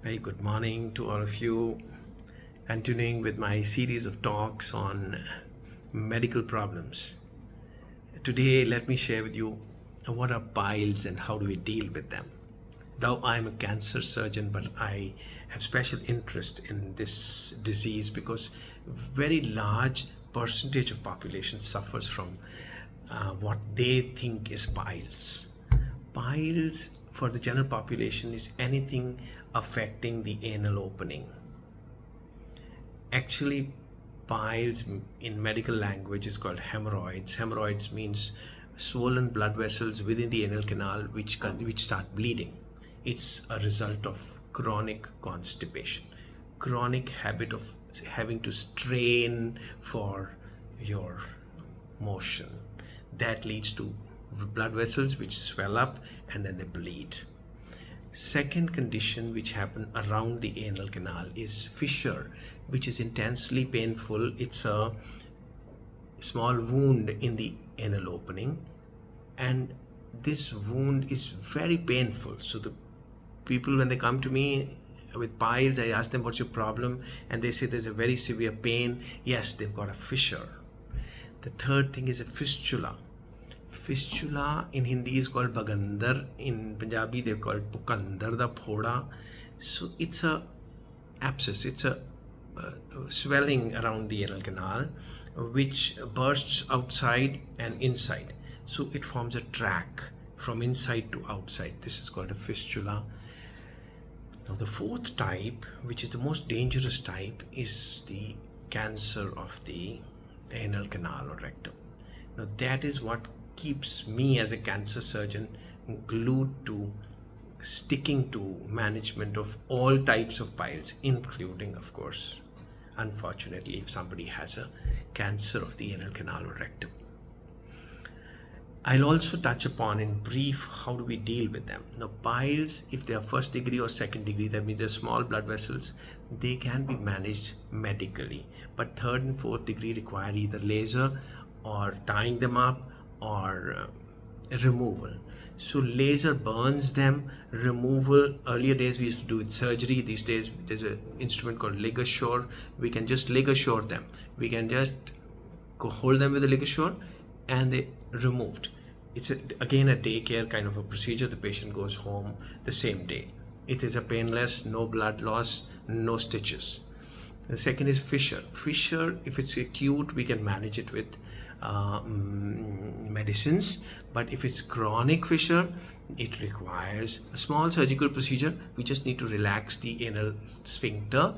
Very good morning to all of you. Continuing with my series of talks on medical problems. Today, let me share with you what are piles and how do we deal with them. Though I'm a cancer surgeon, but I have special interest in this disease because very large percentage of population suffers from what they think is piles. Piles for the general population is anything affecting the anal opening. Actually, piles in medical language is called hemorrhoids. Hemorrhoids means swollen blood vessels within the anal canal which start bleeding. It's a result of chronic constipation, chronic habit of having to strain for your motion. That leads to blood vessels which swell up and then they bleed. Second condition which happen around the anal canal is fissure, which is intensely painful. It's a small wound in the anal opening, and this wound is very painful. So the people, when they come to me with piles, I ask them, what's your problem? And they say there's a very severe pain. Yes, they've got a fissure. The third thing is a fistula. Fistula in Hindi is called bagandar. In Punjabi they call it pukandar, the phoda. So it's a abscess, it's a swelling around the anal canal which bursts outside and inside. So it forms a track from inside to outside. This is called a fistula. Now the fourth type, which is the most dangerous type, is the cancer of the anal canal or rectum. Now that is what keeps me as a cancer surgeon glued to sticking to management of all types of piles, including, of course, unfortunately, if somebody has a cancer of the anal canal or rectum. I'll also touch upon in brief how do we deal with them. Now piles, if they are first degree or second degree, that means they're small blood vessels, they can be managed medically, but third and fourth degree require either laser or tying them up or removal. So laser burns them. Removal, earlier days we used to do with surgery. These days there's an instrument called ligashore. We can just ligashore them. We can just hold them with a ligashore and they removed. It's again a daycare kind of a procedure. The patient goes home the same day. It is a painless, no blood loss, no stitches. The second is fissure. Fissure, if it's acute, we can manage it with medicines, but if it's chronic fissure, it requires a small surgical procedure. We just need to relax the anal sphincter.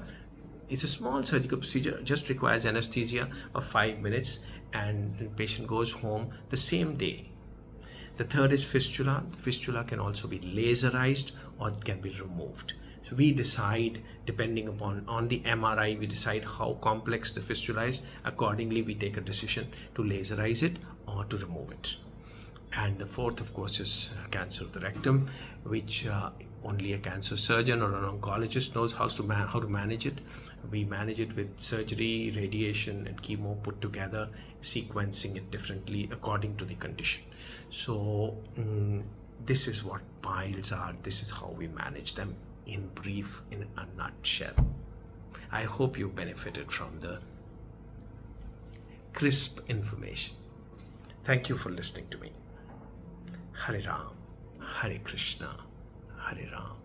It's a small surgical procedure, just requires anesthesia of 5 minutes, and the patient goes home the same day. The third is fistula. Fistula can also be laserized or it can be removed. So we decide, depending upon on the MRI, we decide how complex the fistula is. Accordingly, we take a decision to laserize it or to remove it. And the fourth, of course, is cancer of the rectum, which only a cancer surgeon or an oncologist knows how to manage it. We manage it with surgery, radiation, and chemo put together, sequencing it differently according to the condition. So this is what piles are. This is how we manage them in brief, in a nutshell. I hope you benefited from the crisp information. Thank you for listening to me. Hare Ram, Hare Krishna, Hare Ram.